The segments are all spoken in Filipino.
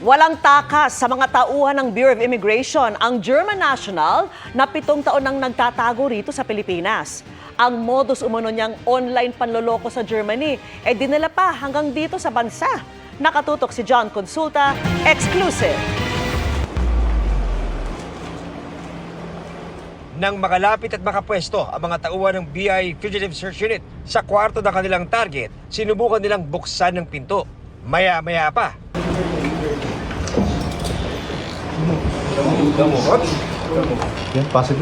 Walang takas sa mga tauhan ng Bureau of Immigration ang German national na 7 taon nang nagtatago rito sa Pilipinas. Ang modus umano niyang online panloloko sa Germany dinala pa hanggang dito sa bansa. Nakatutok si John Consulta, exclusive. Nang makalapit at makapwesto ang mga tauhan ng BI Fugitive Search Unit sa kwarto ng kanilang target, sinubukan nilang buksan ng pinto. Maya-maya pa, Yan, pasok.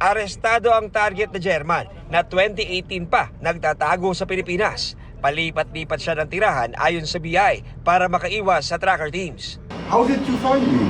arestado ang target na German na 2018 pa nagtatago sa Pilipinas. Palipat-lipat siya ng tirahan ayon sa BI para makaiwas sa tracker teams. How did you find me?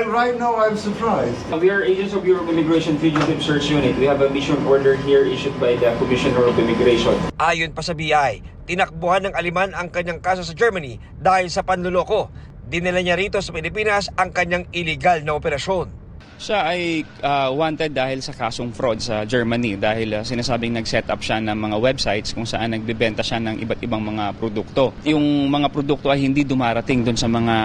Right now, I'm surprised. We are agents of Bureau of Immigration Fugitive Search Unit. We have a mission order here issued by the Commissioner of Immigration. Ayon pa sa BI, tinakbuhan ng Aliman ang kanyang kaso sa Germany dahil sa panluloko. Dinala niya rito sa Pilipinas ang kanyang illegal na operasyon. Siya ay wanted dahil sa kasong fraud sa Germany dahil sinasabing nag-set up siya ng mga websites kung saan nagbebenta siya ng iba't ibang mga produkto. Yung mga produkto ay hindi dumarating doon sa mga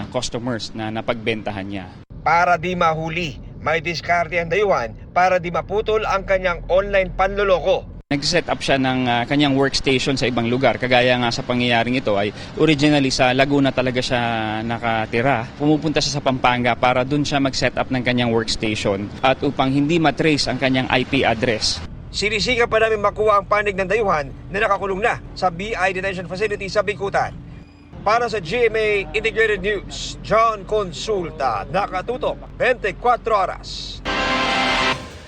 customers na napagbentahan niya. Para di mahuli, may diskarte ang dayuhan para di maputol ang kanyang online panloloko. Nag-set up siya ng kanyang workstation sa ibang lugar. Kagaya nga sa pangyayaring ito ay originally sa Laguna talaga siya nakatira. Pumupunta siya sa Pampanga para doon siya mag-set up ng kanyang workstation at upang hindi matrace ang kanyang IP address. Sinisika pa namin makuha ang panig ng dayuhan na nakakulong na sa BI Detention Facility sa Bikutan. Para sa GMA Integrated News, John Consulta, nakatutok 24 oras.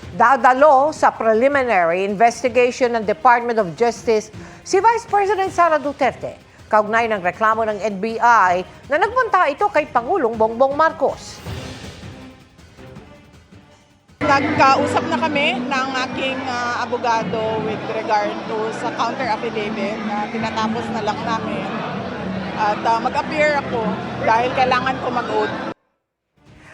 Dadalo sa preliminary investigation ng Department of Justice si Vice President Sara Duterte kaugnay ng reklamo ng NBI na nagpunta ito kay Pangulong Bongbong Marcos. Nagkausap na kami ng aking abogado with regard to sa counter affidavit na tinatapos na lang namin. At mag-appear ako dahil kailangan ko mag-oath.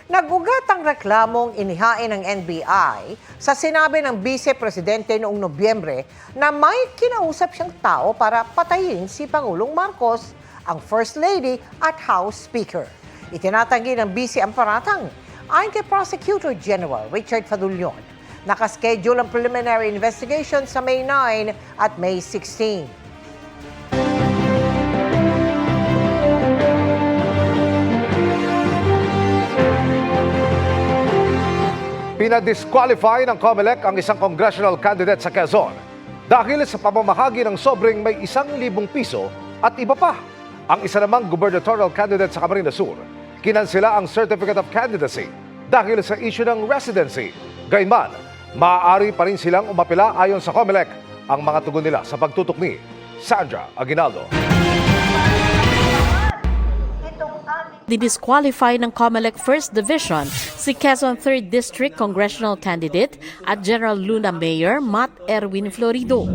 Nag-ugat ang reklamong inihain ng NBI sa sinabi ng Vice Presidente noong Nobyembre na may kinausap siyang tao para patayin si Pangulong Marcos, ang First Lady at House Speaker. Itinatanggi ng Vice ang paratang. Ayon kay Prosecutor General Richard Fadulyon, nakaschedule ang preliminary investigation sa May 9 at May 16. Pinadisqualify ng COMELEC ang isang congressional candidate sa Quezon dahil sa pamamahagi ng sobrang may 1,000 piso at iba pa. Ang isa namang gubernatorial candidate sa Camarines Sur, kinansela ang Certificate of Candidacy dahil sa issue ng residency. Gayunman, maaari pa rin silang umapila ayon sa COMELEC. Ang mga tugon nila sa pagtutok ni Sandra Aguinaldo. Didisqualify ng COMELEC First Division si Quezon 3rd District Congressional Candidate at General Luna Mayor Matt Erwin Florido.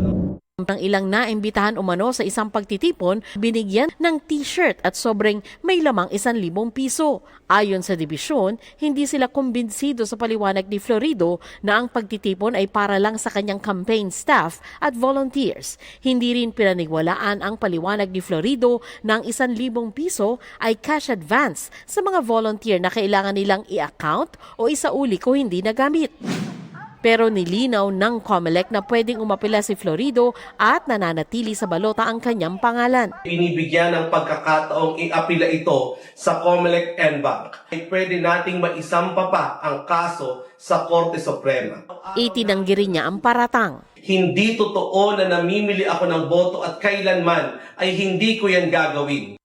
Ang ilang naimbitahan umano sa isang pagtitipon, binigyan ng t-shirt at sobrang may lamang 1,000 piso. Ayon sa dibisyon, hindi sila kumbinsido sa paliwanag ni Florido na ang pagtitipon ay para lang sa kanyang campaign staff at volunteers. Hindi rin pinanigwalaan ang paliwanag ni Florido na ang 1,000 piso ay cash advance sa mga volunteer na kailangan nilang i-account o isauli kung hindi nagamit. Pero nilinaw ng COMELEC na pwedeng umapila si Florido at nananatili sa balota ang kanyang pangalan. Binibigyan ng pagkakataong i-apila ito sa COMELEC NBank. Pwede nating maisampa pa ang kaso sa Korte Suprema. Itinanggi rin niya ang paratang. Hindi totoo na namimili ako ng boto at kailanman ay hindi ko yan gagawin.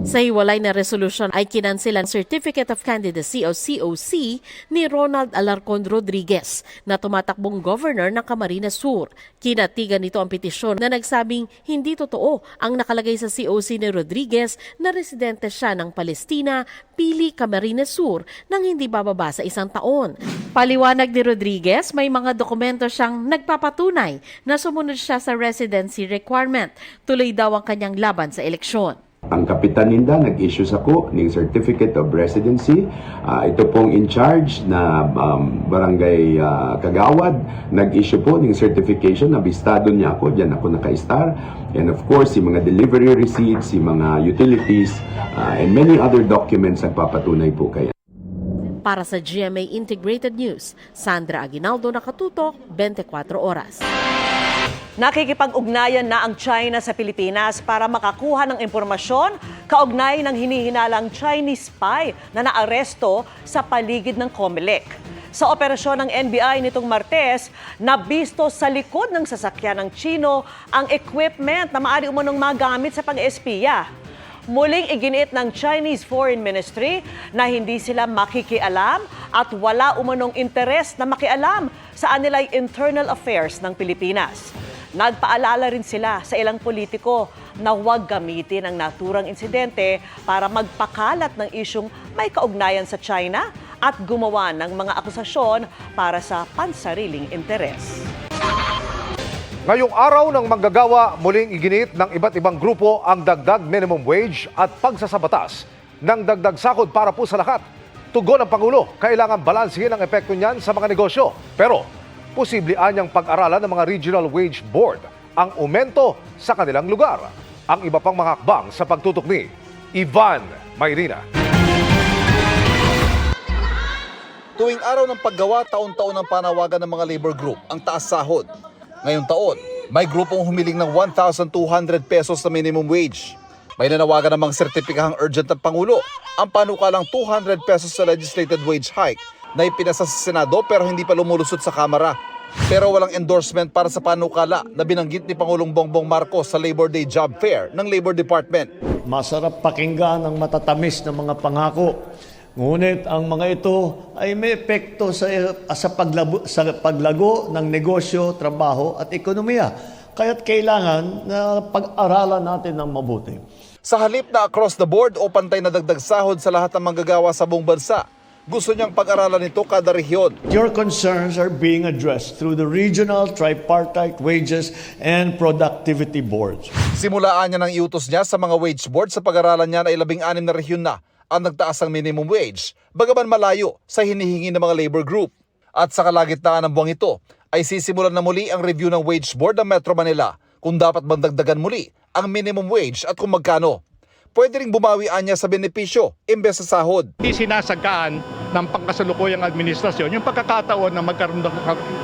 Sa hiwalay na resolusyon ay kinansilan Certificate of Candidacy o COC ni Ronald Alarcon Rodriguez na tumatakbong governor ng Camarines Sur. Kinatigan nito ang petisyon na nagsabing hindi totoo ang nakalagay sa COC ni Rodriguez na residente siya ng Palestina, Pili, Camarines Sur nang hindi bababa sa 1 taon. Paliwanag ni Rodriguez, may mga dokumento siyang nagpapatunay na sumunod siya sa residency requirement. Tuloy daw ang kanyang laban sa eleksyon. Ang kapitan ninda nag-issue sako ng Certificate of Residency. Ito pong in charge na barangay Kagawad nag-issue po ng certification na bistado niya ako, diyan ako naka-star. And of course, yung mga delivery receipts, yung mga utilities, and many other documents ang papatunay po kaya. Para sa GMA Integrated News, Sandra Aguinaldo, nakatutok, 24 oras. Nakikipag-ugnayan na ang China sa Pilipinas para makakuha ng impormasyon kaugnay ng hinihinalang Chinese spy na naaresto sa paligid ng COMELEC. Sa operasyon ng NBI nitong Martes, nabisto sa likod ng sasakyan ng Chino ang equipment na maaari umunong magamit sa pag-espiya. Muling iginiit ng Chinese Foreign Ministry na hindi sila makikialam at wala umunong interes na makialam sa anilay internal affairs ng Pilipinas. Nagpaalala rin sila sa ilang politiko na huwag gamitin ang naturang insidente para magpakalat ng isyung may kaugnayan sa China at gumawa ng mga akusasyon para sa pansariling interes. Ngayong araw ng manggagawa, muling iginit ng iba't ibang grupo ang dagdag minimum wage at pagsasabatas ng dagdag sahod para po sa lahat. Tugon ng Pangulo, kailangan balansihin ang epekto niyan sa mga negosyo. Pero posible anyang pag-aralan ng mga Regional Wage Board ang aumento sa kanilang lugar. Ang iba pang mga hakbang sa pagtutok ni Ivan Mayrina. Tuwing araw ng paggawa, taon-taon ang panawagan ng mga labor group, ang taas sahod. Ngayong taon, may grupong humiling ng 1,200 pesos na minimum wage. May nanawagan namang sertipikahang urgent ng Pangulo, ang panukalang 200 pesos sa legislated wage hike na ipinasa sa Senado pero hindi pa lumulusot sa Kamara. Pero walang endorsement para sa panukala na binanggit ni Pangulong Bongbong Marcos sa Labor Day Job Fair ng Labor Department. Masarap pakinggan ang matatamis na mga pangako. Ngunit ang mga ito ay may epekto sa paglago ng negosyo, trabaho at ekonomiya. Kaya't kailangan na pag-aralan natin ng mabuti. Sa halip na across the board o pantay na dagdag sahod sa lahat ng manggagawa sa buong bansa, gusto niyang pag-aralan ito kada rehiyon. Your concerns are being addressed through the regional tripartite wages and productivity boards. Simulaan niya ng iutos niya sa mga wage board sa pag-aralan niya na 16 na rehiyon na ang nagtaas ng minimum wage, bagaman malayo sa hinihingi ng mga labor group. At sa kalagitnaan ng buwang ito, ay sisimulan na muli ang review ng wage board ng Metro Manila kung dapat bandagdagan muli ang minimum wage at kung magkano. Pwede ring bumawian niya sa benepisyo imbes sa sahod. Hindi sinasagaan ng pangkasalukuyang administrasyon yung pagkakataon na magkaroon ng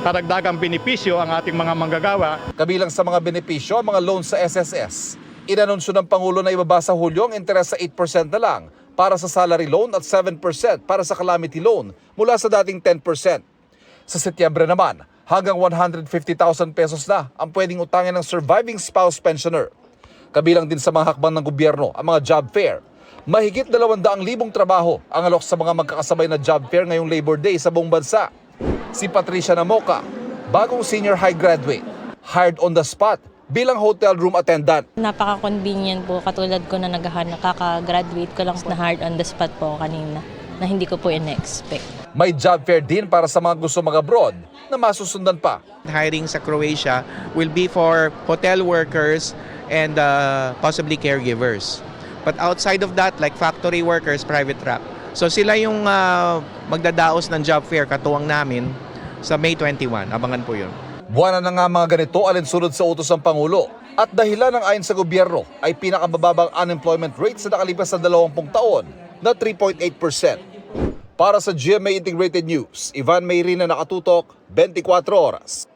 karagdagang benepisyo ang ating mga manggagawa. Kabilang sa mga benepisyo ang mga loans sa SSS. Inanunsyo ng Pangulo na ibaba sa Hulyo ang interes sa 8% na lang para sa salary loan at 7% para sa calamity loan mula sa dating 10%. Sa Setyembre naman, hanggang 150,000 pesos na ang pwedeng utangin ng surviving spouse pensioner. Kabilang din sa mga hakbang ng gobyerno ang mga job fair. Mahigit 200,000 trabaho ang alok sa mga magkakasabay na job fair ngayong Labor Day sa buong bansa. Si Patricia Namoca, bagong senior high graduate, hired on the spot bilang hotel room attendant. Napaka-convenient po, katulad ko na nakaka-graduate ko lang na hard on the spot po kanina na hindi ko po in-expect. May job fair din para sa mga gusto mag-abroad na masusundan pa. Hiring sa Croatia will be for hotel workers and possibly caregivers. But outside of that, like factory workers, private truck. So sila yung magdadaos ng job fair katuwang namin sa May 21. Abangan po yun. Buwan na nga mga ganito alinsunod sa utos ng Pangulo at dahilan ng ayon sa gobyerno ay pinakabababang unemployment rate sa nakalipas na 20 taon na 3.8%. Para sa GMA Integrated News, Ivan Mayrina, nakatutok, 24 oras.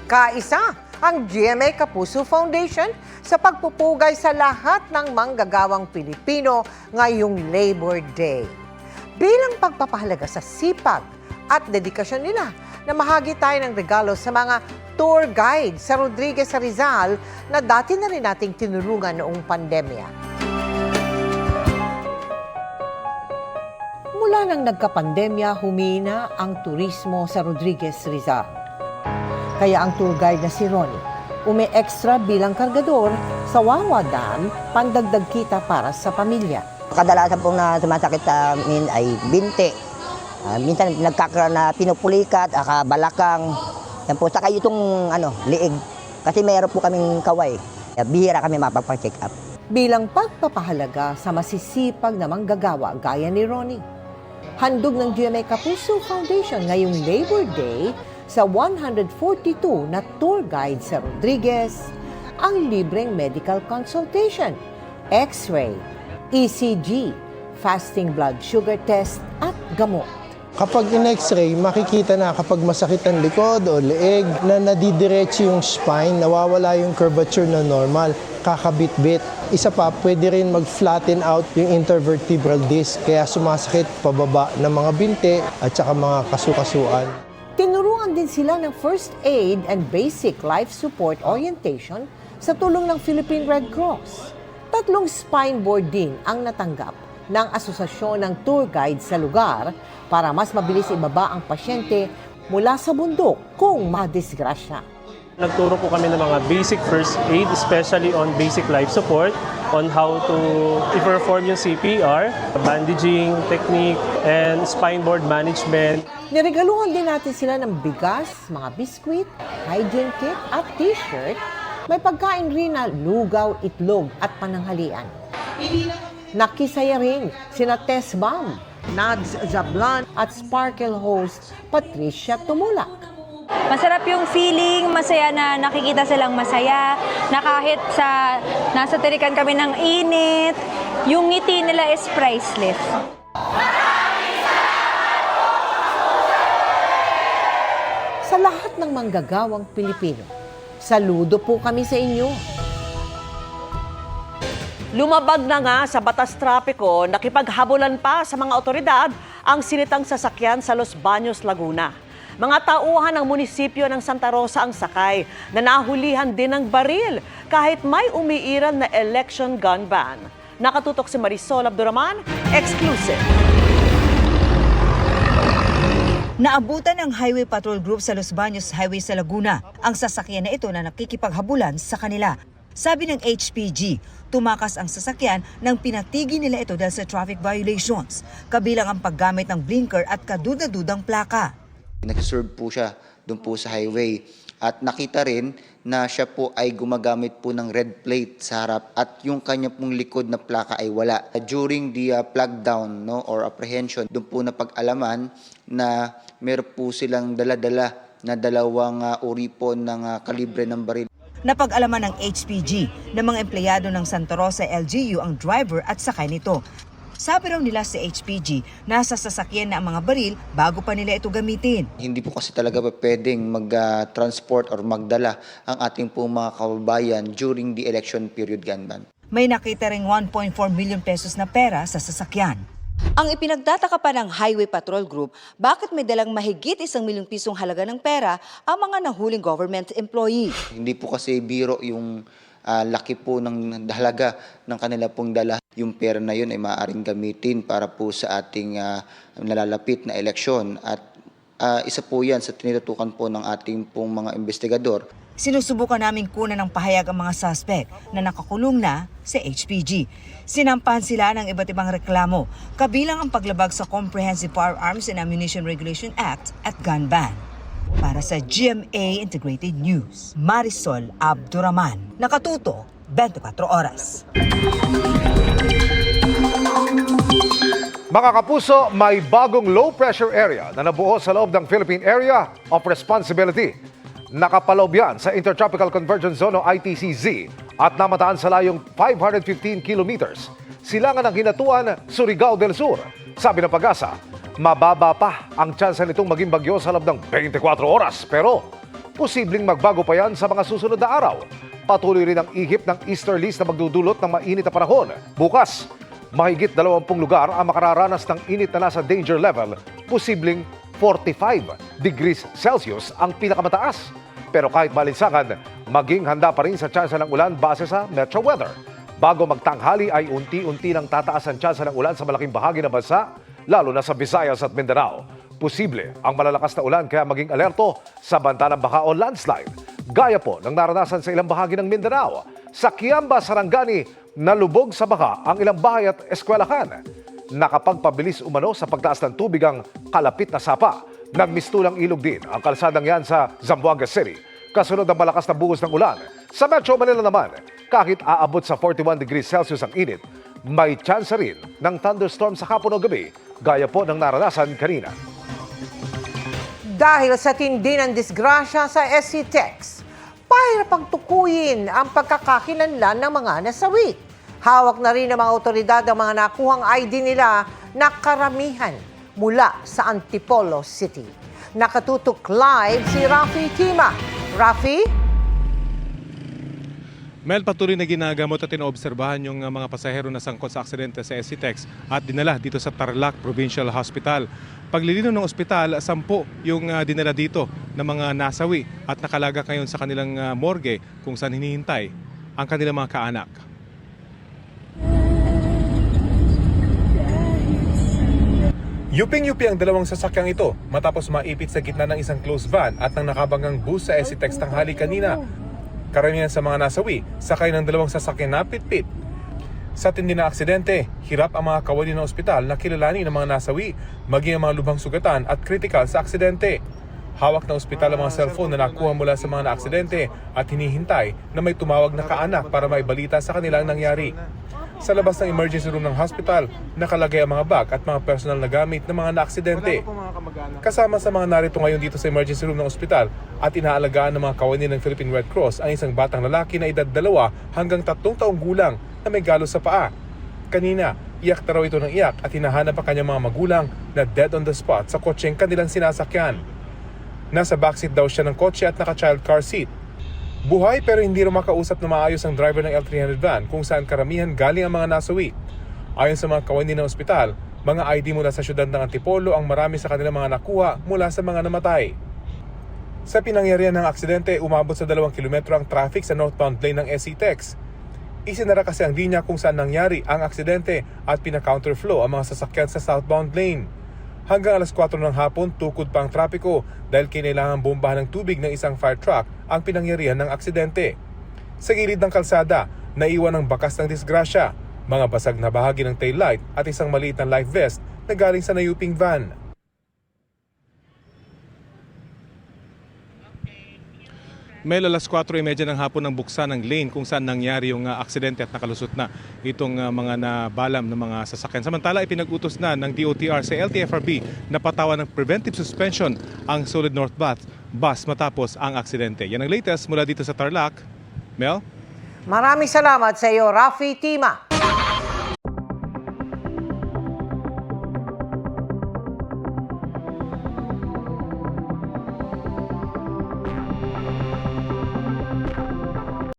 Kaisa ang GMA Kapuso Foundation sa pagpupugay sa lahat ng manggagawang Pilipino ngayong Labor Day. Bilang pagpapahalaga sa sipag at dedikasyon nila na mahagi tayo ng regalo sa mga tour guide sa Rodriguez sa Rizal na dati na rin nating tinulungan noong pandemya. Mula nang nagka-pandemya, humina ang turismo sa Rodriguez Rizal. Kaya ang tour guide na si Ronnie, umi-extra bilang kargador sa Wawa Dam, pandagdag kita para sa pamilya. Kadalasan pong na sumasakit sa amin ay binte. Minsan nagkakaroon na pinupulikat, balakang. Yan po, saka itong liig. Kasi mayroon po kaming kaway. Kaya bihira kami mapapang-check up. Bilang pagpapahalaga sa masisipag na manggagawa gaya ni Ronnie. Handog ng GMA Kapuso Foundation ngayong Labor Day sa 142 na tour guide sa Rodriguez ang libreng medical consultation, X-ray, ECG, fasting blood sugar test at gamot. Kapag in-x-ray, makikita na kapag masakit ang likod o leeg na nadidiretso yung spine, nawawala yung curvature na normal, kakabit-bit. Isa pa, pwede rin mag-flatten out yung intervertebral disc, kaya sumasakit pababa ng mga binte at saka mga kasukasuan. Tinuruan din sila ng first aid and basic life support orientation sa tulong ng Philippine Red Cross. 3 spine board din ang natanggap ng Asosasyon ng Tour Guide sa lugar para mas mabilis ibaba ang pasyente mula sa bundok kung madisgrasya. Nagturo po kami ng mga basic first aid, especially on basic life support, on how to i-perform yung CPR, bandaging technique, and spine board management. Niregaluhan din natin sila ng bigas, mga biskwit, hygiene kit at t-shirt. May pagkain rin na lugaw, itlog at pananghalian. Nakisaya rin sina Tess Bam, Nads Zablan at Sparkle host Patricia Tumulak. Masarap yung feeling, masaya na nakikita silang masaya, na kahit nasa tirikan kami ng init, yung ngiti nila is priceless. Sa lahat ng manggagawang Pilipino, saludo po kami sa inyo. Lumabag na nga sa batas trapiko, nakipaghabulan pa sa mga otoridad ang sinitang sasakyan sa Los Baños, Laguna. Mga tauhan ng munisipyo ng Santa Rosa ang sakay na nahulihan din ng baril kahit may umiiral na election gun ban. Nakatutok si Marisol Abduraman, exclusive. Naabutan ng Highway Patrol Group sa Los Baños Highway sa Laguna ang sasakyan na ito na nakikipaghabulan sa kanila. Sabi ng HPG, tumakas ang sasakyan nang pinatigi nila ito dahil sa traffic violations, kabilang ang paggamit ng blinker at kaduda-dudang plaka. Nag-serve po siya doon po sa highway at nakita rin na siya po ay gumagamit po ng red plate sa harap at yung kanya pong likod na plaka ay wala. During the flag down or apprehension, doon po napag-alaman na meron po silang dala-dala na dalawang uri po ng kalibre ng baril. Napag-alaman ng HPG na mga empleyado ng Santa Rosa LGU ang driver at sakay nito. Sabi raw nila sa HPG, nasa sasakyan na ang mga baril bago pa nila ito gamitin. Hindi po kasi talaga pwedeng mag-transport or magdala ang ating po mga kababayan during the election period gun ban. May nakita ring 1.4 million pesos na pera sa sasakyan. Ang ipinagtataka pa ng Highway Patrol Group, bakit may dalang mahigit 1 milyong pisong halaga ng pera ang mga nahuling government employee. Hindi po kasi biro yung laki po ng halaga ng kanila pong dala. Yung pera na yun ay maaaring gamitin para po sa ating nalalapit na eleksyon. At isa po yan sa tinututukan po ng ating pong mga investigador. Sinusubukan naming kunan ng pahayag ang mga suspect na nakakulong na sa HPG. Sinampahan sila ng iba't ibang reklamo, kabilang ang paglabag sa Comprehensive Firearms and Ammunition Regulation Act at gun ban. Para sa GMA Integrated News, Marisol Abduraman. Nakatuto, 24 oras. Mga kapuso, may bagong low-pressure area na nabuo sa loob ng Philippine Area of Responsibility. Nakapaloob yan sa Intertropical Convergence Zone o ITCZ at namataan sa layong 515 kilometers. Silangan ng Hinatuan, Surigao del Sur. Sabi ng Pag-asa, mababa pa ang tsansa nitong maging bagyo sa loob ng 24 oras. Pero posibleng magbago pa yan sa mga susunod na araw. Patuloy rin ang ihip ng easterlies na magdudulot ng mainit na panahon. Bukas, mahigit 20 lugar ang makararanas ng init na nasa danger level. Posibleng 45 degrees Celsius ang pinakamataas. Pero kahit malinsangan, maging handa pa rin sa tsansa ng ulan base sa Metro Weather. Bago magtanghali ay unti-unti nang tataas ang tsansa ng ulan sa malaking bahagi ng bansa, lalo na sa Visayas at Mindanao. Posible ang malalakas na ulan kaya maging alerto sa banta ng baka o landslide. Gaya po ng naranasan sa ilang bahagi ng Mindanao. Sa Kiamba, Sarangani, nalubog sa baka ang ilang bahay at eskwelahan. Nakapagpabilis umano sa pagtaas ng tubig ang kalapit na sapa. Nagmistulang ilog din ang kalsadang yan sa Zamboanga City. kasunod ng malakas na buhos ng ulan. Sa Metro Manila naman, kahit aabot sa 41 degrees Celsius ang init, may tsansa rin ng thunderstorm sa hapon o gabi, gaya po ng naranasan kanina. Dahil sa tindi ng disgrasya sa SCTEX, pahirap ang tukuyin ang pagkakakilanlan ng mga nasawi. Hawak na rin ng mga otoridad ang mga nakuhang ID nila na karamihan mula sa Antipolo City. Nakatutok live si Rafi Tima. Rafi? Mel, patuloy na ginagamot at inoobserbahan yung mga pasahero na sangkot sa aksidente sa SCTEX at dinala dito sa Tarlac Provincial Hospital. Paglilinaw ng ospital, 10 yung dinala dito ng mga nasawi at nakalaga ngayon sa kanilang morgue kung saan hinihintay ang kanilang mga kaanak. Yuping-yupi ang dalawang sasakyang ito matapos maipit sa gitna ng isang closed van at ng nakabanggang bus sa SCTEX tanghali kanina. Karamihan sa mga nasawi, sakay ng dalawang sasakyan na pitpit. Sa tindi ng aksidente, hirap ang mga kawani ng ospital na kilalanin ng mga nasawi, maging ang mga lubhang sugatan at kritikal sa aksidente. Hawak ng ospital ang mga cellphone na nakuha mula sa mga naaksidente at hinihintay na may tumawag na kaanak para maibalita sa kanilang nangyari. Sa labas ng emergency room ng hospital, nakalagay ang mga bag at mga personal na gamit ng mga naaksidente. Kasama sa mga narito ngayon dito sa emergency room ng ospital at inaalagaan ng mga kawani ng Philippine Red Cross ang isang batang lalaki na edad 2 hanggang 3 taong gulang na may galos sa paa. Kanina, iyak na raw ito ng iyak at hinahanap ang kanyang mga magulang na dead on the spot sa kotseng kanilang sinasakyan. Nasa backseat daw siya ng kotse at naka-child car seat. Buhay pero hindi rin makausap na maayos ang driver ng L300 van kung saan karamihan galing ang mga nasawi. Ayon sa mga kawani ng ospital, mga ID mula sa syudad ng Antipolo ang marami sa kanilang mga nakuha mula sa mga namatay. Sa pinangyarihan ng aksidente, umabot sa 2 kilometro ang traffic sa northbound lane ng SCTEX. Isinara kasi ang linya kung saan nangyari ang aksidente at pina-counterflow ang mga sasakyan sa southbound lane. Hanggang alas 4 ng hapon, tukod pa ang trapiko dahil kinailangan bombahan ng tubig ng isang fire truck ang pinangyarihan ng aksidente. Sa gilid ng kalsada, naiwan ang bakas ng disgrasya, mga basag na bahagi ng taillight at isang maliit na life vest na galing sa nayuping van. May alas 4:30 ng hapon ng buksan ng lane kung saan nangyari yung aksidente at nakalusot na itong mga nabalam ng mga sasakyan. Samantala, ipinag-utos na ng DOTR sa LTFRB na patawan ng preventive suspension ang Solid North bus matapos ang aksidente. Yan ang latest mula dito sa Tarlac. Mel? Maraming salamat sa iyo, Rafi Tima.